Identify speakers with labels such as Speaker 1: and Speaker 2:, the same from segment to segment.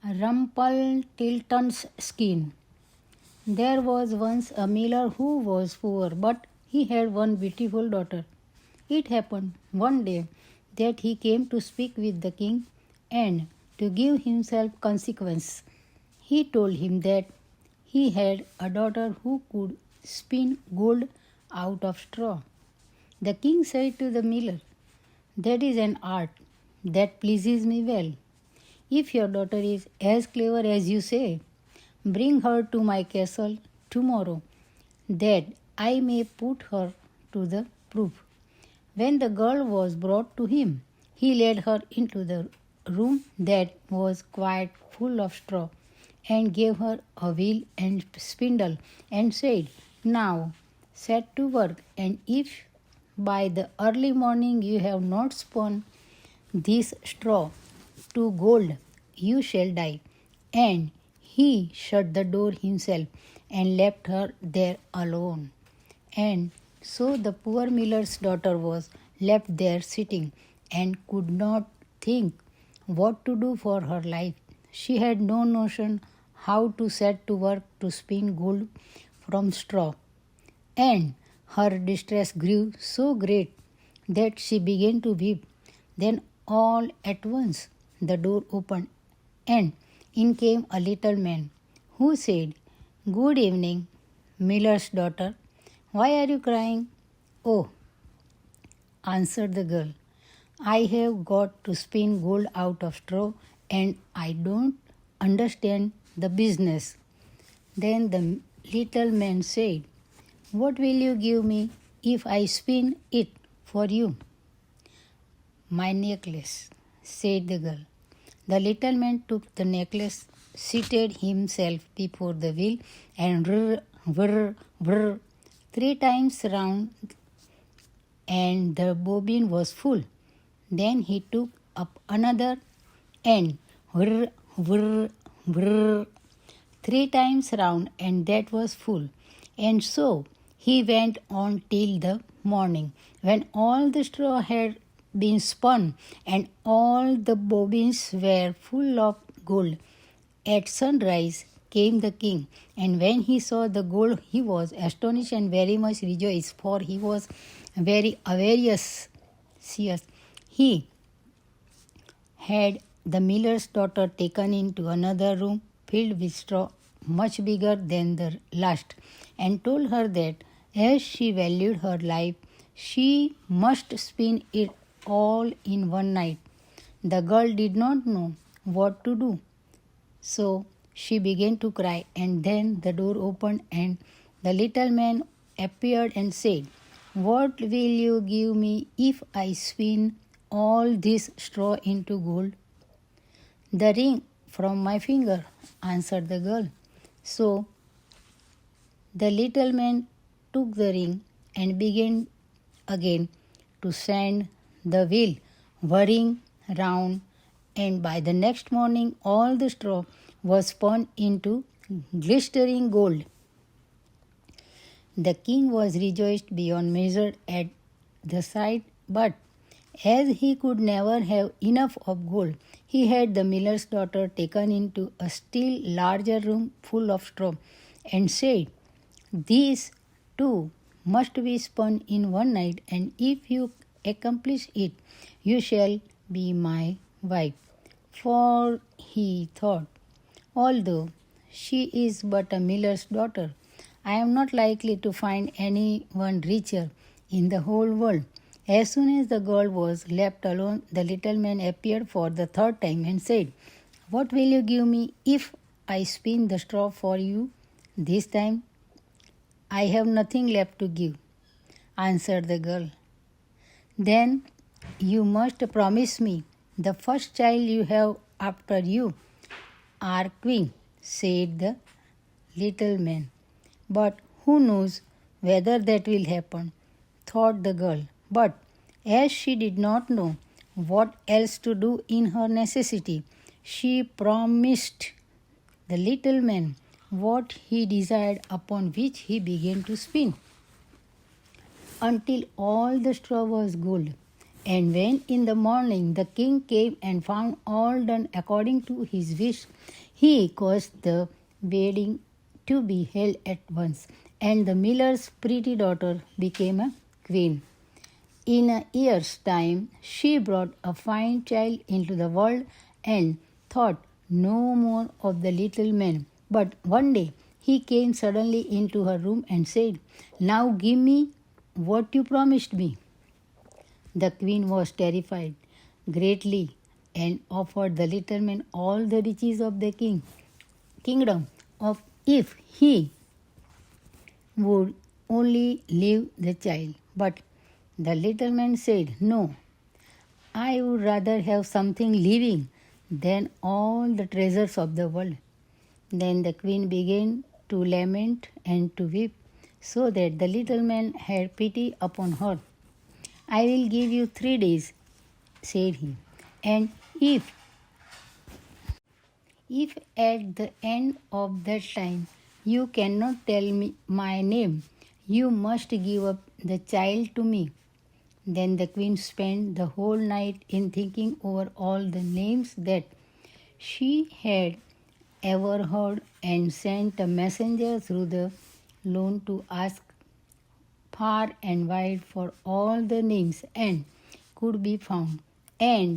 Speaker 1: Rumpelstiltskin. There was once a miller who was poor, but he had one beautiful daughter. It happened one day that he came to speak with the king and to give himself consequence. He told him that he had a daughter who could spin gold out of straw. The king said to the miller, "That is an art that pleases me well. If your daughter is as clever as you say, bring her to my castle tomorrow, that I may put her to the proof." When the girl was brought to him, he led her into the room that was quite full of straw, and gave her a wheel and spindle, and said, "Now set to work, and if by the early morning you have not spun this straw to gold, you shall die." And he shut the door himself and left her there alone. And so the poor miller's daughter was left there sitting, and could not think what to do for her life. She had no notion how to set to work to spin gold from straw, and her distress grew so great that she began to weep. Then all at once the door opened, and in came a little man, who said, "Good evening, miller's daughter. Why are you crying?" "Oh," answered the girl, "I have got to spin gold out of straw, and I don't understand the business." Then the little man said, "What will you give me if I spin it for you?" "My necklace," said the girl. The little man took the necklace, seated himself before the wheel, and whir, whir, whir, 3 times round, and the bobbin was full. Then he took up another, and whir, whir, whir, 3 times round, and that was full. And so he went on till the morning, when all the straw had been spun, and all the bobbins were full of gold. At sunrise came the king, and when he saw the gold, he was astonished and very much rejoiced, for he was very avaricious. He had the miller's daughter taken into another room filled with straw much bigger than the last, and told her that as she valued her life, she must spin it all in one night. The girl did not know what to do, so she began to cry, and then the door opened, and the little man appeared and said, "What will you give me if I spin all this straw into gold?" "The ring from my finger," answered the girl. So the little man took the ring and began again to send the wheel whirring round, and by the next morning all the straw was spun into glittering gold. The king was rejoiced beyond measure at the sight, but as he could never have enough of gold, he had the miller's daughter taken into a still larger room full of straw, and said, "These too must be spun in one night, and if you accomplish it, you shall be my wife." For he thought, "Although she is but a miller's daughter, I am not likely to find anyone richer in the whole world." As soon as the girl was left alone, the little man appeared for the third time and said, "What will you give me if I spin the straw for you this time?" "I have nothing left to give," answered the girl. "Then you must promise me the first child you have after you are queen," said the little man. "But who knows whether that will happen?" thought the girl. But as she did not know what else to do in her necessity, she promised the little man what he desired, upon which he began to spin until all the straw was gold. And when in the morning the king came and found all done according to his wish, he caused the wedding to be held at once, and the miller's pretty daughter became a queen. In a year's time, she brought a fine child into the world and thought no more of the little man. But one day he came suddenly into her room and said, "Now give me what you promised me." The queen was terrified greatly and offered the little man all the riches of the kingdom of if he would only leave the child. But the little man said, "No, I would rather have something living than all the treasures of the world." Then the queen began to lament and to weep, so that the little man had pity upon her. "I will give you 3 days," said he, "and if at the end of that time you cannot tell me my name, you must give up the child to me." Then the queen spent the whole night in thinking over all the names that she had ever heard and sent a messenger through the lawn to ask far and wide for all the names and could be found. And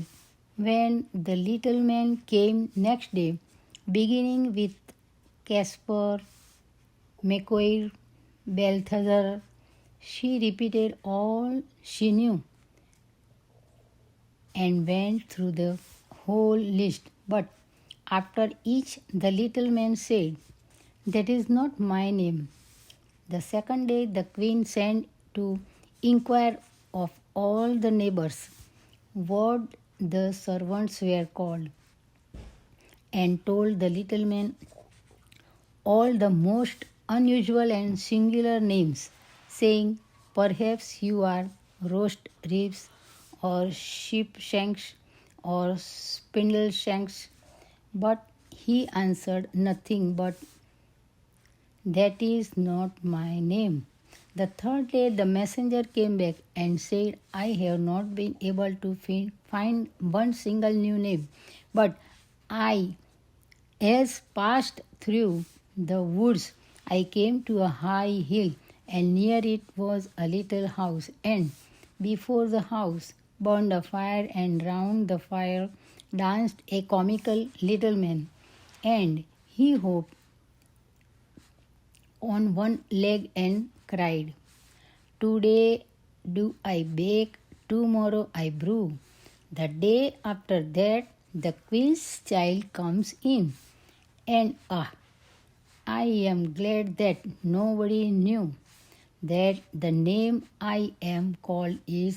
Speaker 1: when the little man came next day, beginning with Caspar, Macoir, Balthazar, she repeated all she knew and went through the whole list. But after each, the little man said, "That is not my name." The second day, the queen sent to inquire of all the neighbors what the servants were called, and told the little man all the most unusual and singular names, saying, "Perhaps you are roast ribs, or sheep shanks, or spindle shanks." But he answered nothing but, "That is not my name." The third day the messenger came back and said, "I have not been able to find one single new name, but as passed through the woods, I came to a high hill, and near it was a little house, and before the house burned a fire, and round the fire danced a comical little man, and he hopped on one leg and cried, "Today do I bake, tomorrow I brew." The day after that, the queen's child comes in, and I am glad that nobody knew that the name I am called is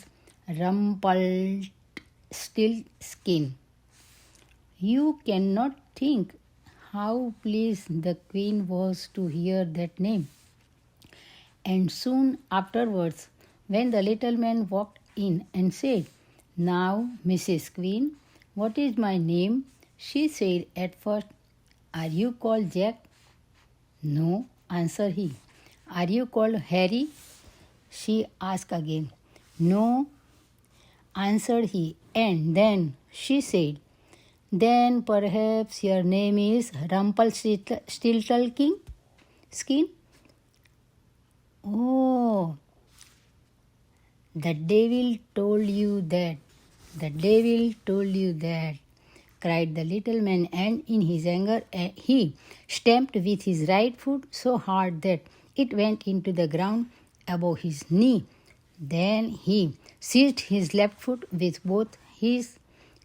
Speaker 1: Rumpelstiltskin. You cannot think how pleased the queen was to hear that name. And soon afterwards, when the little man walked in and said, "Now, Mrs. Queen, what is my name?" she said at first, "Are you called Jack?" "No," answered he. "Are you called Harry?" she asked again. "No," answered he. And then she said, "Then perhaps your name is Rumpelstiltskin? Skin?" "Oh, the devil told you that. The devil told you that," cried the little man, and in his anger he stamped with his right foot so hard that it went into the ground above his knee. Then he seized his left foot with both his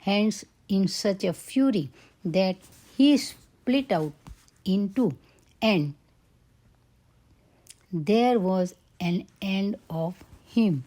Speaker 1: hands in such a fury that he split out in two, and there was an end of him.